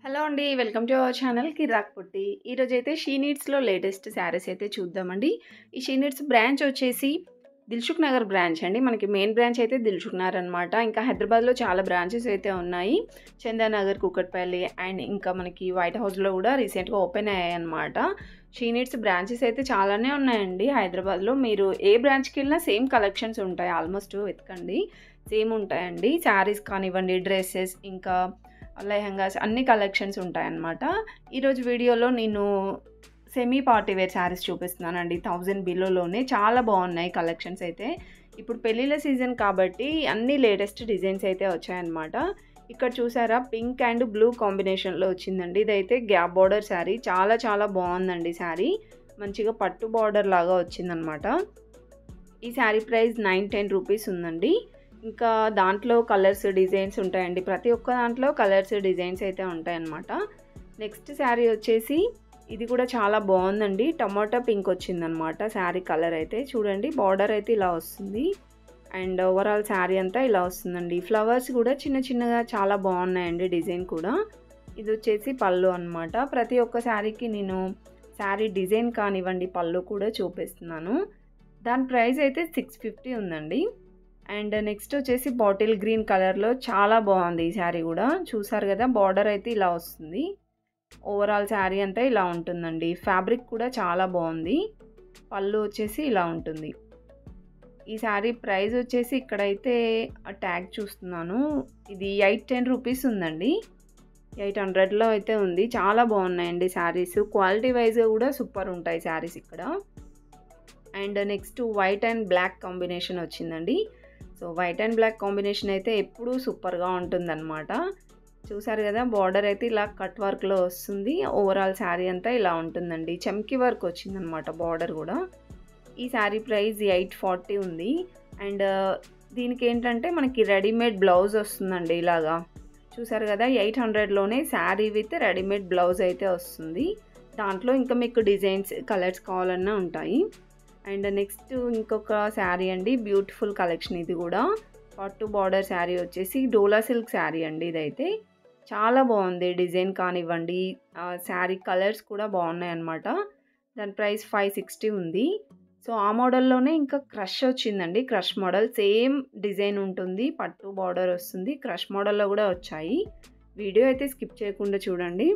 Hello అండి. Welcome to our channel కిరాక్ పుట్టి. ఈరోజైతే షీ నీడ్స్‌లో లేటెస్ట్ శారీస్ అయితే చూద్దామండి. ఈ షీ నీడ్స్ బ్రాంచ్ వచ్చేసి దిల్సుఖ్ నగర్ బ్రాంచ్ అండి. మనకి మెయిన్ బ్రాంచ్ అయితే దిల్సుఖ్ నగర్ అనమాట. ఇంకా హైదరాబాద్‌లో చాలా బ్రాంచెస్ అయితే ఉన్నాయి. చందానగర్, కూకట్పల్లి అండ్ ఇంకా మనకి వైట్ హౌస్‌లో కూడా రీసెంట్‌గా ఓపెన్ అయ్యాయన్నమాట. షీ నీడ్స్ బ్రాంచెస్ అయితే చాలానే ఉన్నాయండి హైదరాబాద్‌లో. మీరు ఏ బ్రాంచ్‌కెళ్ళినా సేమ్ కలెక్షన్స్ ఉంటాయి. ఆల్మోస్ట్ వెతకండి. సేమ్ ఉంటాయండి. శారీస్ కానివ్వండి, డ్రెసెస్ ఇంకా లెహంగాస్ అన్ని కలెక్షన్స్ ఉంటాయన్నమాట. ఈరోజు వీడియోలో నేను సెమీ పార్టీ వేర్ శారీస్ చూపిస్తున్నానండి. 1000 బిలోలోనే చాలా బాగున్నాయి కలెక్షన్స్ అయితే. ఇప్పుడు పెళ్ళిళ్ళ సీజన్ కాబట్టి అన్ని లేటెస్ట్ డిజైన్స్ అయితే వచ్చాయన్నమాట. ఇక్కడ చూసారా పింక్ అండ్ బ్లూ కాంబినేషన్లో వచ్చిందండి. ఇదైతే గ్యాప్ బార్డర్ శారీ. చాలా చాలా బాగుందండి శారీ. మంచిగా పట్టు బార్డర్ లాగా వచ్చిందనమాట. ఈ శారీ ప్రైస్ 910 రూపీస్ ఉందండి. ఇంకా దాంట్లో కలర్స్ డిజైన్స్ ఉంటాయండి. ప్రతి ఒక్క దాంట్లో కలర్స్ డిజైన్స్ అయితే ఉంటాయన్నమాట. నెక్స్ట్ శారీ వచ్చేసి ఇది కూడా చాలా బాగుందండి. టమాటా పింక్ వచ్చిందనమాట శారీ కలర్ అయితే. చూడండి బార్డర్ అయితే ఇలా వస్తుంది అండ్ ఓవరాల్ శారీ అంతా ఇలా వస్తుందండి. ఫ్లవర్స్ కూడా చిన్న చిన్నగా చాలా బాగున్నాయండి డిజైన్ కూడా. ఇది వచ్చేసి పళ్ళు అనమాట. ప్రతి ఒక్క శారీకి నేను శారీ డిజైన్ కానివ్వండి పళ్ళు కూడా చూపిస్తున్నాను. దాని ప్రైస్ అయితే 650 ఉందండి. అండ్ నెక్స్ట్ వచ్చేసి బాటిల్ గ్రీన్ కలర్లో చాలా బాగుంది ఈ శారీ కూడా. చూసారు కదా బార్డర్ అయితే ఇలా వస్తుంది. ఓవరాల్ శారీ అంతా ఇలా ఉంటుందండి. ఫ్యాబ్రిక్ కూడా చాలా బాగుంది. పళ్ళు వచ్చేసి ఇలా ఉంటుంది. ఈ శారీ ప్రైస్ వచ్చేసి ఇక్కడైతే ట్యాగ్ చూస్తున్నాను. ఇది 810 రూపీస్ ఉందండి. 800లో అయితే ఉంది. చాలా బాగున్నాయండి శారీస్. క్వాలిటీ వైజ్గా కూడా సూపర్ ఉంటాయి శారీస్ ఇక్కడ. And next white and black combination వచ్చిందండి. So white and black combination అయితే ఎప్పుడూ సూపర్గా ఉంటుందన్నమాట. చూసారు కదా బార్డర్ అయితే ఇలా కట్ వర్క్లో వస్తుంది. ఓవరాల్ శారీ అంతా ఇలా ఉంటుందండి. చమ్కీ వర్క్ వచ్చిందనమాట బార్డర్ కూడా. ఈ శారీ ప్రైస్ 840 ఉంది. అండ్ దీనికి ఏంటంటే మనకి రెడీమేడ్ బ్లౌజ్ వస్తుందండి ఇలాగా. చూసారు కదా 800లోనే శారీ విత్ రెడీమేడ్ బ్లౌజ్ అయితే వస్తుంది. దాంట్లో ఇంకా మీకు డిజైన్స్ కలర్స్ కావాలన్నా ఉంటాయి. అండ్ నెక్స్ట్ ఇంకొక శారీ అండి. బ్యూటిఫుల్ కలెక్షన్ ఇది కూడా. పట్టు బార్డర్ శారీ వచ్చేసి డోలా సిల్క్ శారీ అండి. ఇదైతే చాలా బాగుంది. డిజైన్ కానివ్వండి శారీ కలర్స్ కూడా బాగున్నాయి అన్నమాట. దాని ప్రైస్ 560 ఉంది. సో ఆ మోడల్లోనే ఇంకా క్రష్ వచ్చిందండి. క్రష్ మోడల్ సేమ్ డిజైన్ ఉంటుంది. పట్టు బార్డర్ వస్తుంది. క్రష్ మోడల్లో కూడా వచ్చాయి. వీడియో అయితే స్కిప్ చేయకుండా చూడండి.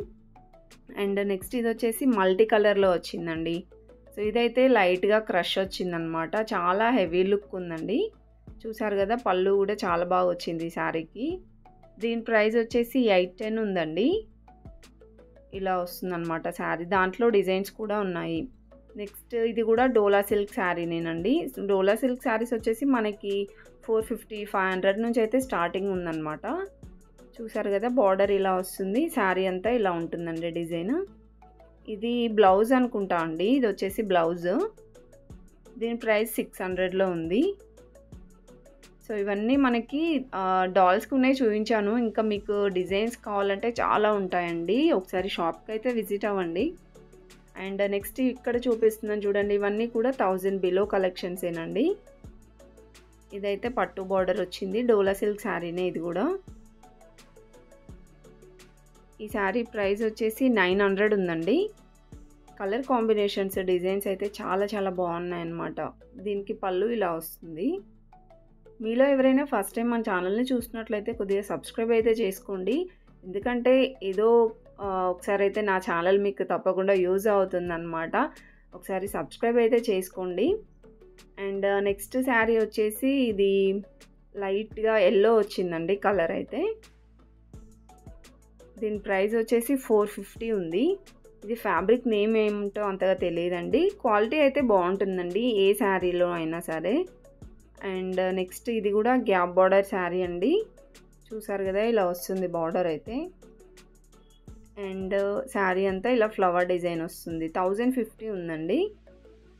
అండ్ నెక్స్ట్ ఇది వచ్చేసి మల్టీ కలర్లో వచ్చిందండి. సో ఇదైతే లైట్గా క్రష్ వచ్చిందనమాట. చాలా హెవీ లుక్ ఉందండి. చూసారు కదా పళ్ళు కూడా చాలా బాగా వచ్చింది ఈ శారీకి. దీని ప్రైస్ వచ్చేసి 810 ఉందండి. ఇలా వస్తుందన్నమాట శారీ. దాంట్లో డిజైన్స్ కూడా ఉన్నాయి. నెక్స్ట్ ఇది కూడా డోలా సిల్క్ శారీనేనండి. డోలా సిల్క్ శారీస్ వచ్చేసి మనకి 450, 500 నుంచి అయితే స్టార్టింగ్ ఉందన్నమాట. చూసారు కదా బార్డర్ ఇలా వస్తుంది. శారీ అంతా ఇలా ఉంటుందండి డిజైన్. ఇది బ్లౌజ్ అనుకుంటా అండి. ఇది వచ్చేసి బ్లౌజ్. దీని ప్రైస్ 600లో ఉంది. సో ఇవన్నీ మనకి డాల్స్కి ఉన్నాయి చూపించాను. ఇంకా మీకు డిజైన్స్ కావాలంటే చాలా ఉంటాయండి. ఒకసారి షాప్కి అయితే విజిట్ అవ్వండి. అండ్ నెక్స్ట్ ఇక్కడ చూపిస్తున్నాను చూడండి. ఇవన్నీ కూడా 1000 బిలో కలెక్షన్సేనండి. ఇదైతే పట్టు బార్డర్ వచ్చింది. డోలా సిల్క్ శారీనే ఇది కూడా. ఈ శారీ ప్రైస్ వచ్చేసి 900 ఉందండి. కలర్ కాంబినేషన్స్ డిజైన్స్ అయితే చాలా చాలా బాగున్నాయి అన్నమాట. దీనికి పళ్ళు ఇలా వస్తుంది. మీలో ఎవరైనా ఫస్ట్ టైం మన ఛానల్ని చూసినట్లయితే కొద్దిగా సబ్స్క్రైబ్ అయితే చేసుకోండి. ఎందుకంటే ఏదో ఒకసారి అయితే నా ఛానల్ మీకు తప్పకుండా యూజ్ అవుతుందన్నమాట. ఒకసారి సబ్స్క్రైబ్ అయితే చేసుకోండి. అండ్ నెక్స్ట్ శారీ వచ్చేసి ఇది లైట్గా ఎల్లో వచ్చిందండి కలర్ అయితే. దీని ప్రైస్ వచ్చేసి 450 ఉంది. ఇది ఫ్యాబ్రిక్ నేమ్ ఏమిటో అంతగా తెలియదండి. క్వాలిటీ అయితే బాగుంటుందండి ఏ శారీలో అయినా సరే. అండ్ నెక్స్ట్ ఇది కూడా గ్యాప్ బార్డర్ శారీ అండి. చూసారు కదా ఇలా వస్తుంది బార్డర్ అయితే. అండ్ శారీ అంతా ఇలా ఫ్లవర్ డిజైన్ వస్తుంది. 1050 ఉందండి.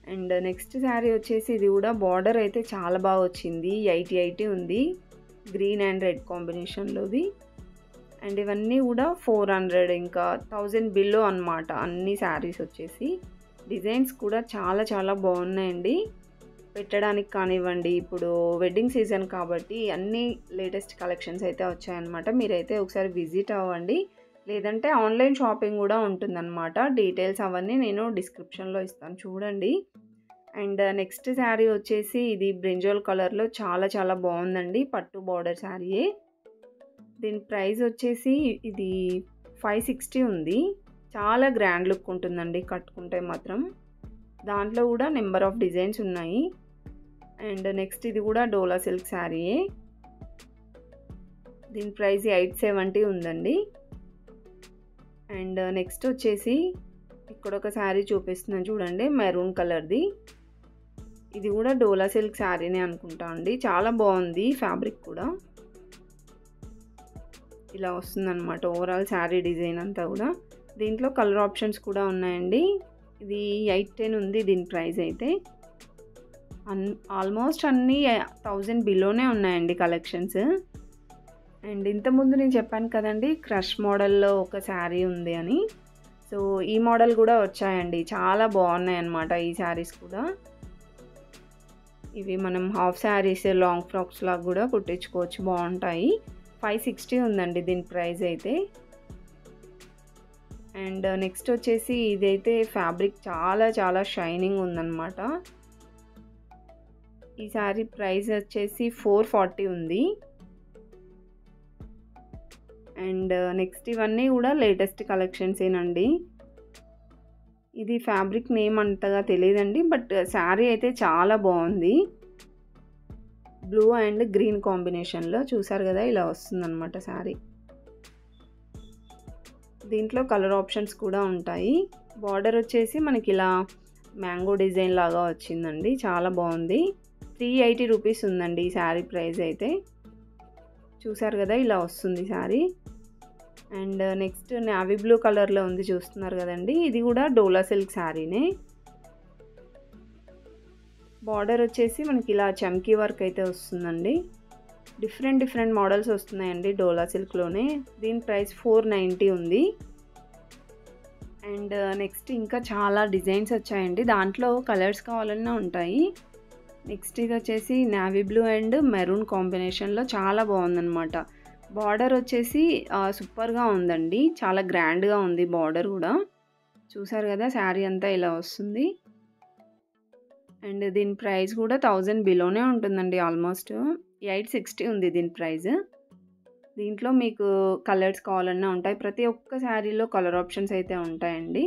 అండ్ నెక్స్ట్ శారీ వచ్చేసి ఇది కూడా బార్డర్ అయితే చాలా బాగా వచ్చింది. 80 ఉంది. గ్రీన్ అండ్ రెడ్ కాంబినేషన్లోది. అండ్ ఇవన్నీ కూడా 400 ఇంకా 1000 బిలో అనమాట అన్ని శారీస్ వచ్చేసి. డిజైన్స్ కూడా చాలా చాలా బాగున్నాయండి. పెట్టడానికి కానివ్వండి. ఇప్పుడు వెడ్డింగ్ సీజన్ కాబట్టి అన్ని లేటెస్ట్ కలెక్షన్స్ అయితే వచ్చాయన్నమాట. మీరైతే ఒకసారి విజిట్ అవ్వండి. లేదంటే ఆన్‌లైన్ షాపింగ్ గూడా ఉంటుందనమాట. డీటెయిల్స్ అవన్నీ నేను డిస్క్రిప్షన్‌లో ఇస్తాను చూడండి. అండ్ నెక్స్ట్ శారీ వచ్చేసి ఇది బ్రింజాల్ కలర్‌లో చాలా చాలా బావుందండి. పట్టు బోర్డర్ శారీయే. దీని ప్రైస్ వచ్చేసి ఇది 560 ఉంది. చాలా గ్రాండ్ లుక్ ఉంటుందండి కట్టుకుంటే మాత్రం. దాంట్లో కూడా నెంబర్ ఆఫ్ డిజైన్స్ ఉన్నాయి. అండ్ నెక్స్ట్ ఇది కూడా డోలా సిల్క్ శారీయే. దీని ప్రైస్ 870 ఉందండి. అండ్ నెక్స్ట్ వచ్చేసి ఇక్కడ ఒక శారీ చూపిస్తున్నాను చూడండి, మెరూన్ కలర్ది. ఇది కూడా డోలా సిల్క్ శారీనే అనుకుంటా అండి. చాలా బాగుంది ఫ్యాబ్రిక్ కూడా. ఇలా వస్తుందన్నమాట ఓవరాల్ శారీ డిజైన్ అంతా కూడా. దీంట్లో కలర్ ఆప్షన్స్ కూడా ఉన్నాయండి. ఇది 810 ఉంది దీని ప్రైస్ అయితే. ఆల్మోస్ట్ అన్నీ 1000 బిలోనే ఉన్నాయండి కలెక్షన్స్. అండ్ ఇంతకుముందు నేను చెప్పాను కదండి క్రష్ మోడల్లో ఒక శారీ ఉంది అని. సో ఈ మోడల్ కూడా వచ్చాయండి. చాలా బాగున్నాయి అన్నమాట ఈ శారీస్ కూడా. ఇవి మనం హాఫ్ శారీస్, లాంగ్ ఫ్రాక్స్ లాగా కూడా కుట్టించుకోవచ్చు, బాగుంటాయి. 560 ఉందండి దీని ప్రైస్ అయితే. అండ్ నెక్స్ట్ వచ్చేసి ఇదైతే ఫ్యాబ్రిక్ చాలా చాలా షైనింగ్ ఉందన్నమాట. ఈ శారీ ప్రైస్ వచ్చేసి 440 ఉంది. అండ్ నెక్స్ట్ ఇవన్నీ కూడా లేటెస్ట్ కలెక్షన్సేనండి. ఇది ఫ్యాబ్రిక్ నేమ్ అంతగా తెలియదండి, బట్ శారీ అయితే చాలా బాగుంది. బ్లూ అండ్ గ్రీన్ కాంబినేషన్లో చూసారు కదా, ఇలా వస్తుందన్నమాట శారీ. దీంట్లో కలర్ ఆప్షన్స్ కూడా ఉంటాయి. బార్డర్ వచ్చేసి మనకి ఇలా మ్యాంగో డిజైన్ లాగా వచ్చిందండి, చాలా బాగుంది. 380 రూపీస్ ఉందండి ఈ శారీ ప్రైస్ అయితే. చూసారు కదా, ఇలా వస్తుంది sari. And next navy blue కలర్లో ఉంది చూస్తున్నారు కదండి, ఇది కూడా డోలా సిల్క్ శారీనే. బార్డర్ వచ్చేసి మనకి ఇలా చమ్కీ వర్క్ అయితే వస్తుందండి. డిఫరెంట్ మోడల్స్ వస్తున్నాయండి డోలా సిల్క్లోనే. దీని ప్రైస్ 490 ఉంది. అండ్ నెక్స్ట్ ఇంకా చాలా డిజైన్స్ వచ్చాయండి. దాంట్లో కలర్స్ కావాలన్నా ఉంటాయి. నెక్స్ట్ ఇది వచ్చేసి నావీ బ్లూ అండ్ మెరూన్ కాంబినేషన్లో చాలా బాగుందన్నమాట. బార్డర్ వచ్చేసి సూపర్గా ఉందండి, చాలా గ్రాండ్గా ఉంది బార్డర్ కూడా. చూసారు కదా, శారీ అంతా ఇలా వస్తుంది. అండ్ దీని ప్రైస్ కూడా 1000 బిలోనే ఉంటుందండి. ఆల్మోస్ట్ 860 ఉంది దీని ప్రైస్. దీంట్లో మీకు కలర్స్ కావాలన్నా ఉంటాయి. ప్రతి ఒక్క శారీలో కలర్ ఆప్షన్స్ అయితే ఉంటాయండి.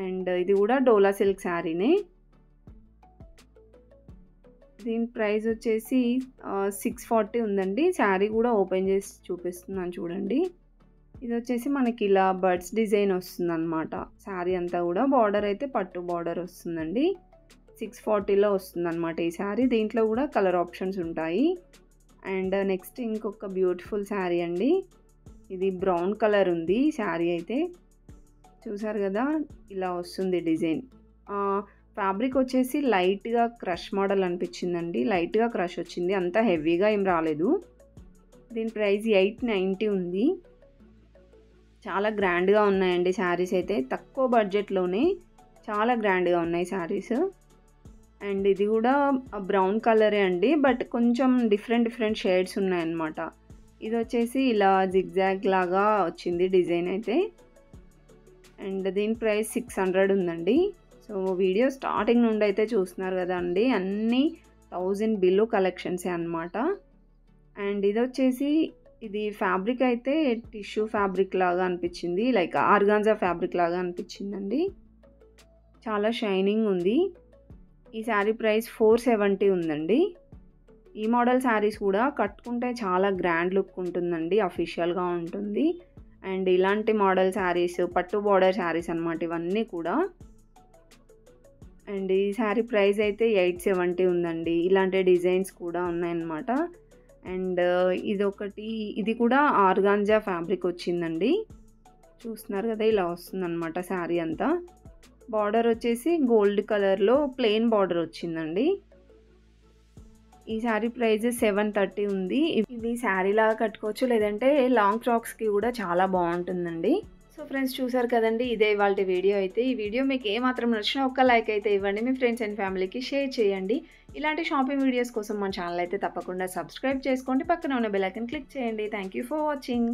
అండ్ ఇది కూడా డోలా సిల్క్ శారీనే. దీని ప్రైస్ వచ్చేసి 640 ఉందండి. శారీ కూడా ఓపెన్ చేసి చూపిస్తున్నాను చూడండి. ఇది వచ్చేసి మనకి ఇలా బర్డ్స్ డిజైన్ వస్తుందన్నమాట. శారీ అంతా కూడా బార్డర్ అయితే పట్టు బార్డర్ వస్తుందండి. 640లో వస్తుందన్నమాట ఈ శారీ. దీంట్లో కూడా కలర్ ఆప్షన్స్ ఉంటాయి. అండ్ నెక్స్ట్ ఇంకొక బ్యూటిఫుల్ శారీ అండి. ఇది బ్రౌన్ కలర్ ఉంది శారీ అయితే. చూసారు కదా, ఇలా వస్తుంది డిజైన్. ఫ్యాబ్రిక్ వచ్చేసి లైట్గా క్రష్ మోడల్ అనిపించిందండి. లైట్గా క్రష్ వచ్చింది, అంత హెవీగా ఏం రాలేదు. దీని ప్రైస్ 890 ఉంది. చాలా గ్రాండ్గా ఉన్నాయండి శారీస్ అయితే. తక్కువ బడ్జెట్లోనే చాలా గ్రాండ్గా ఉన్నాయి శారీస్. అండ్ ఇది కూడా బ్రౌన్ కలరే అండి, బట్ కొంచెం డిఫరెంట్ షేడ్స్ ఉన్నాయన్నమాట. ఇది వచ్చేసి ఇలా జిగ్జాగ్ లాగా వచ్చింది డిజైన్ అయితే. అండ్ దీని ప్రైస్ 600 ఉందండి. సో వీడియో స్టార్టింగ్ నుండి అయితే చూస్తున్నారు కదా అండి, అన్నీ 1000 బిలో కలెక్షన్సే అన్నమాట. అండ్ ఇది వచ్చేసి ఇది ఫ్యాబ్రిక్ అయితే టిష్యూ ఫ్యాబ్రిక్ లాగా అనిపించింది, లైక్ ఆర్గాన్జా ఫ్యాబ్రిక్ లాగా అనిపించిందండి. చాలా షైనింగ్ ఉంది. ఈ శారీ ప్రైస్ 470 ఉందండి. ఈ మోడల్ శారీస్ కూడా కట్టుకుంటే చాలా గ్రాండ్ లుక్ ఉంటుందండి, అఫీషియల్గా ఉంటుంది. అండ్ ఇలాంటి మోడల్ శారీస్, పట్టు బార్డర్ శారీస్ అన్నమాట ఇవన్నీ కూడా. అండ్ ఈ శారీ ప్రైస్ అయితే 870 ఉందండి. ఇలాంటి డిజైన్స్ కూడా ఉన్నాయన్నమాట. అండ్ ఇది కూడా ఆర్గాన్జా ఫ్యాబ్రిక్ వచ్చిందండి. చూస్తున్నారు కదా, ఇలా వస్తుందన్నమాట శారీ అంతా. బార్డర్ వచ్చేసి గోల్డ్ కలర్లో ప్లెయిన్ బార్డర్ వచ్చిందండి. ఈ శారీ ప్రైస్ 730 ఉంది. ఇది శారీ లాగా కట్టుకోవచ్చు, లేదంటే లాంగ్ ఫ్రాక్స్కి కూడా చాలా బాగుంటుందండి. సో ఫ్రెండ్స్, చూసారు కదండి, ఇదే ఇవాళ వీడియో అయితే. ఈ వీడియో మీకు ఏమాత్రం నచ్చినా ఒక్క లైక్ అయితే ఇవ్వండి, మీ ఫ్రెండ్స్ అండ్ ఫ్యామిలీకి షేర్ చేయండి. ఇలాంటి షాపింగ్ వీడియోస్ కోసం మన ఛానల్ అయితే తప్పకుండా సబ్స్క్రైబ్ చేసుకోండి. పక్కన ఉన్న బెల్ ఐకాన్ క్లిక్ చేయండి. Thank you for watching.